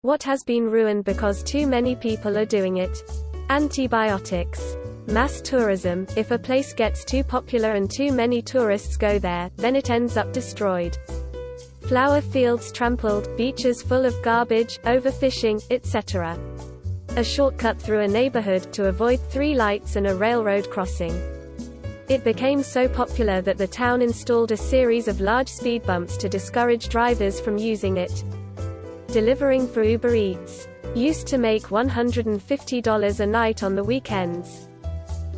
What has been ruined because too many people are doing it? Antibiotics. Mass tourism. If a place gets too popular and too many tourists go there, then it ends up destroyed. Flower fields trampled, beaches full of garbage, overfishing, etc. A shortcut through a neighborhood to avoid 3 lights and a railroad crossing. It became so popular that the town installed a series of large speed bumps to discourage drivers from using it. Delivering for Uber Eats. Used to make $150 a night on the weekends.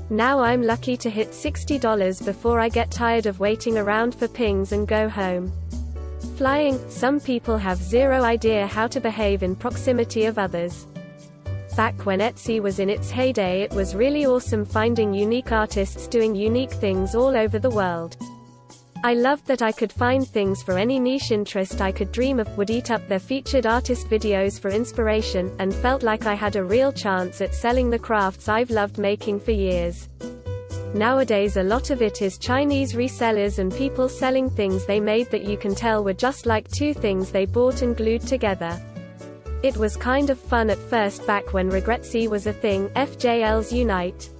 Now I'm lucky to hit $60 before I get tired of waiting around for pings and go home. Flying. Some people have zero idea how to behave in proximity of others. Back when Etsy was in its heyday, it was really awesome finding unique artists doing unique things all over the world. I loved that I could find things for any niche interest I could dream of, would eat up their featured artist videos for inspiration, and felt like I had a real chance at selling the crafts I've loved making for years. Nowadays a lot of it is Chinese resellers and people selling things they made that you can tell were just like 2 things they bought and glued together. It was kind of fun at first back when Regretsy was a thing, FJLs unite.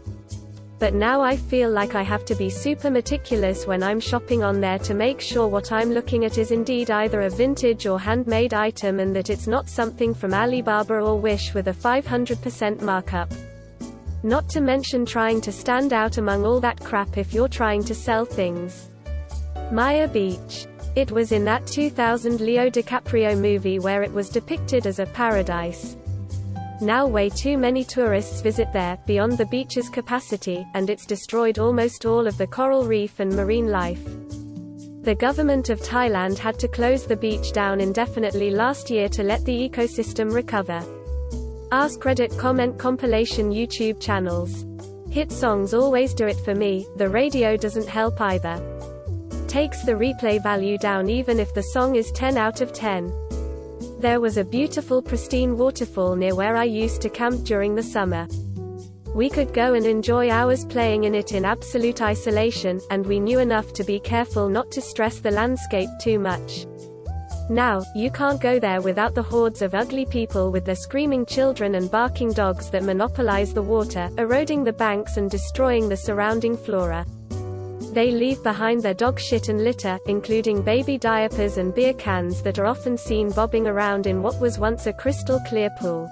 But now I feel like I have to be super meticulous when I'm shopping on there to make sure what I'm looking at is indeed either a vintage or handmade item and that it's not something from Alibaba or Wish with a 500% markup. Not to mention trying to stand out among all that crap if you're trying to sell things. Maya Beach. It was in that 2000 Leo DiCaprio movie where it was depicted as a paradise. Now way too many tourists visit there, beyond the beach's capacity, and it's destroyed almost all of the coral reef and marine life. The government of Thailand had to close the beach down indefinitely last year to let the ecosystem recover. AskReddit comment compilation YouTube channels. Hit songs always do it for me, the radio doesn't help either. Takes the replay value down even if the song is 10 out of 10. There was a beautiful pristine waterfall near where I used to camp during the summer. We could go and enjoy hours playing in it in absolute isolation, and we knew enough to be careful not to stress the landscape too much. Now, you can't go there without the hordes of ugly people with their screaming children and barking dogs that monopolize the water, eroding the banks and destroying the surrounding flora. They leave behind their dog shit and litter, including baby diapers and beer cans that are often seen bobbing around in what was once a crystal clear pool.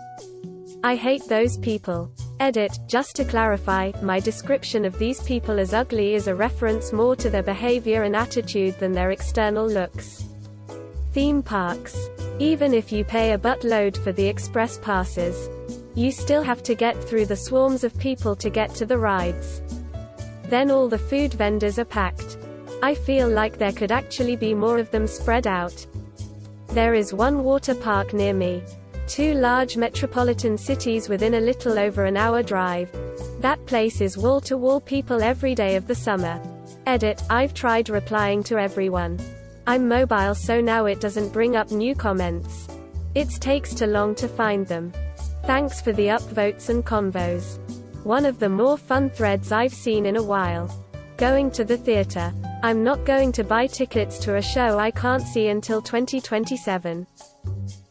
I hate those people. Edit. Just to clarify, my description of these people as ugly is a reference more to their behavior and attitude than their external looks. Theme parks. Even if you pay a buttload for the express passes, you still have to get through the swarms of people to get to the rides. Then all the food vendors are packed. I feel like there could actually be more of them spread out. There is one water park near me. 2 large metropolitan cities within a little over an hour drive. That place is wall-to-wall people every day of the summer. Edit. I've tried replying to everyone. I'm mobile so now it doesn't bring up new comments. It takes too long to find them. Thanks for the upvotes and convos. One of the more fun threads I've seen in a while. Going to the theater. I'm not going to buy tickets to a show I can't see until 2027.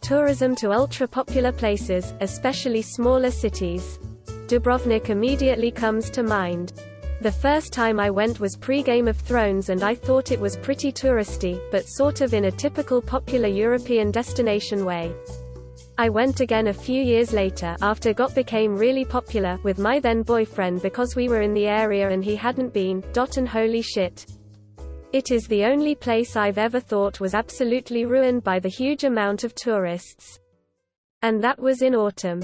Tourism to ultra-popular places, especially smaller cities. Dubrovnik immediately comes to mind. The first time I went was pre-Game of Thrones and I thought it was pretty touristy, but sort of in a typical popular European destination way. I went again a few years later, after it became really popular, with my then boyfriend because we were in the area and he hadn't been, and holy shit. It is the only place I've ever thought was absolutely ruined by the huge amount of tourists. And that was in autumn.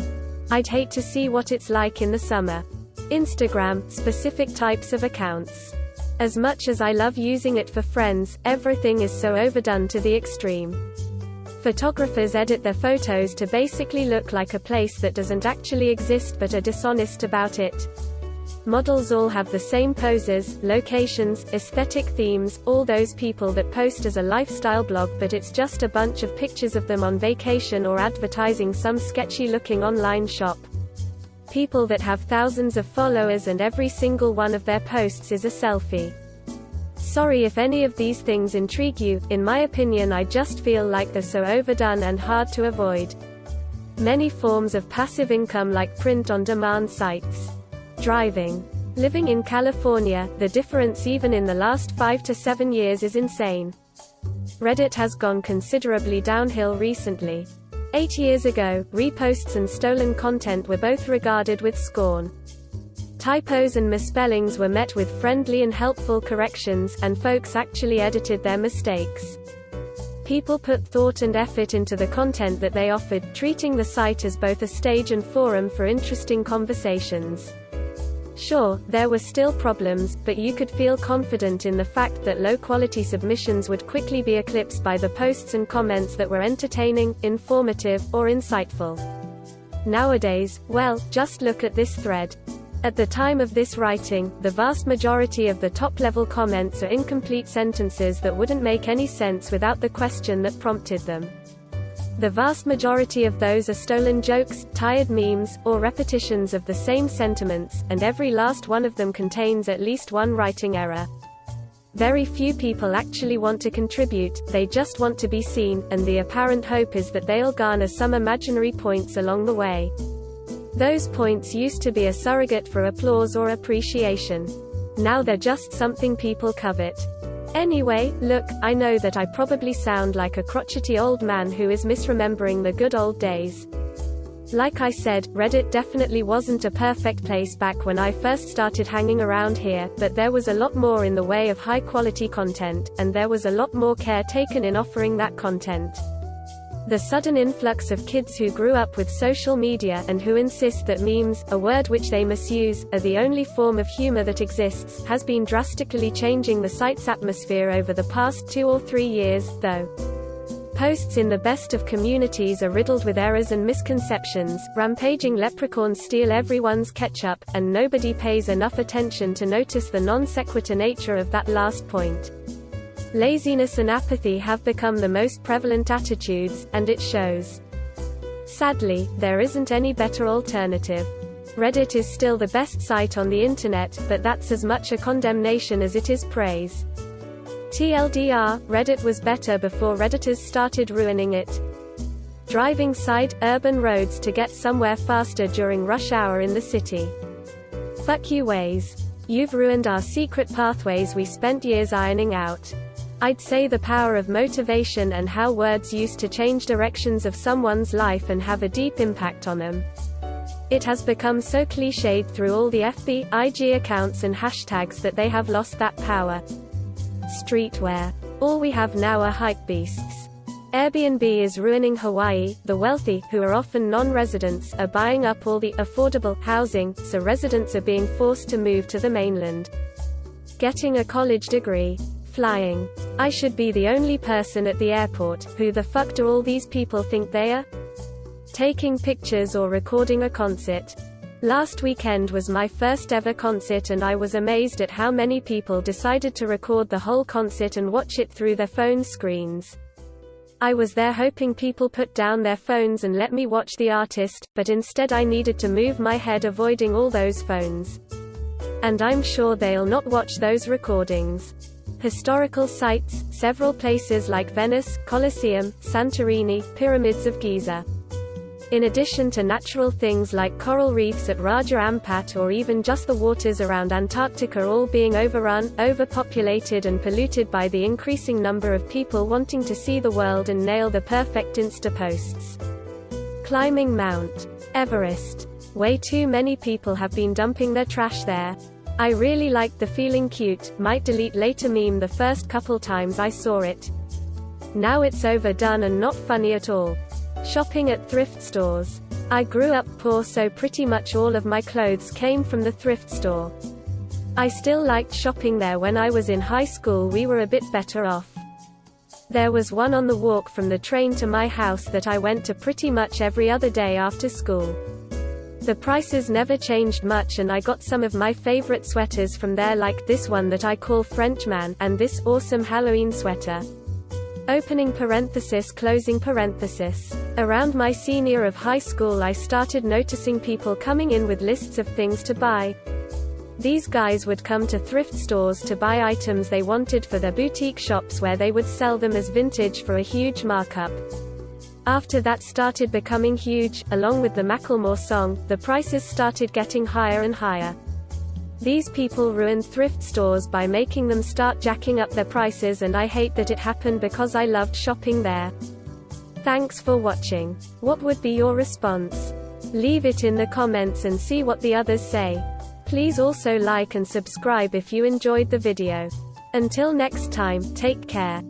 I'd hate to see what it's like in the summer. Instagram, specific types of accounts. As much as I love using it for friends, everything is so overdone to the extreme. Photographers edit their photos to basically look like a place that doesn't actually exist but are dishonest about it. Models all have the same poses, locations, aesthetic themes, all those people that post as a lifestyle blog but it's just a bunch of pictures of them on vacation or advertising some sketchy-looking online shop. People that have thousands of followers and every single one of their posts is a selfie. Sorry if any of these things intrigue you, in my opinion I just feel like they're so overdone and hard to avoid. Many forms of passive income like print-on-demand sites. Driving. Living in California, the difference even in the last 5 to 7 years is insane. Reddit has gone considerably downhill recently. 8 years ago, reposts and stolen content were both regarded with scorn. Typos and misspellings were met with friendly and helpful corrections, and folks actually edited their mistakes. People put thought and effort into the content that they offered, treating the site as both a stage and forum for interesting conversations. Sure, there were still problems, but you could feel confident in the fact that low-quality submissions would quickly be eclipsed by the posts and comments that were entertaining, informative, or insightful. Nowadays, well, just look at this thread. At the time of this writing, the vast majority of the top-level comments are incomplete sentences that wouldn't make any sense without the question that prompted them. The vast majority of those are stolen jokes, tired memes, or repetitions of the same sentiments, and every last one of them contains at least one writing error. Very few people actually want to contribute, they just want to be seen, and the apparent hope is that they'll garner some imaginary points along the way. Those points used to be a surrogate for applause or appreciation. Now they're just something people covet. Anyway, look, I know that I probably sound like a crotchety old man who is misremembering the good old days. Like I said, Reddit definitely wasn't a perfect place back when I first started hanging around here, but there was a lot more in the way of high-quality content, and there was a lot more care taken in offering that content. The sudden influx of kids who grew up with social media and who insist that memes, a word which they misuse, are the only form of humor that exists, has been drastically changing the site's atmosphere over the past 2 or 3 years, though. Posts in the best of communities are riddled with errors and misconceptions, rampaging leprechauns steal everyone's ketchup, and nobody pays enough attention to notice the non-sequitur nature of that last point. Laziness and apathy have become the most prevalent attitudes, and it shows. Sadly, there isn't any better alternative. Reddit is still the best site on the internet, but that's as much a condemnation as it is praise. TLDR, Reddit was better before Redditors started ruining it. Driving side, urban roads to get somewhere faster during rush hour in the city. Fuck you Waze. You've ruined our secret pathways we spent years ironing out. I'd say the power of motivation and how words used to change directions of someone's life and have a deep impact on them. It has become so cliched through all the FB, IG accounts and hashtags that they have lost that power. Streetwear. All we have now are hypebeasts. Airbnb is ruining Hawaii. The wealthy, who are often non-residents, are buying up all the affordable housing, so residents are being forced to move to the mainland. Getting a college degree. Flying. I should be the only person at the airport. Who the fuck do all these people think they are? Taking pictures or recording a concert. Last weekend was my first ever concert and I was amazed at how many people decided to record the whole concert and watch it through their phone screens. I was there hoping people put down their phones and let me watch the artist, but instead I needed to move my head avoiding all those phones. And I'm sure they'll not watch those recordings. Historical sites, several places like Venice, Colosseum, Santorini, Pyramids of Giza. In addition to natural things like coral reefs at Raja Ampat or even just the waters around Antarctica all being overrun, overpopulated and polluted by the increasing number of people wanting to see the world and nail the perfect Insta posts. Climbing Mount Everest. Way too many people have been dumping their trash there. I really liked the feeling cute, might delete later meme the first couple times I saw it. Now it's overdone and not funny at all. Shopping at thrift stores. I grew up poor so pretty much all of my clothes came from the thrift store. I still liked shopping there when I was in high school. We were a bit better off. There was one on the walk from the train to my house that I went to pretty much every other day after school. The prices never changed much and I got some of my favorite sweaters from there, like this one that I call Frenchman, and this awesome Halloween sweater. Opening parenthesis, closing parenthesis. Around my senior year of high school I started noticing people coming in with lists of things to buy. These guys would come to thrift stores to buy items they wanted for their boutique shops where they would sell them as vintage for a huge markup. After that started becoming huge, along with the Macklemore song, the prices started getting higher and higher. These people ruined thrift stores by making them start jacking up their prices, and I hate that it happened because I loved shopping there. Thanks for watching. What would be your response? Leave it in the comments and see what the others say. Please also like and subscribe if you enjoyed the video. Until next time, take care.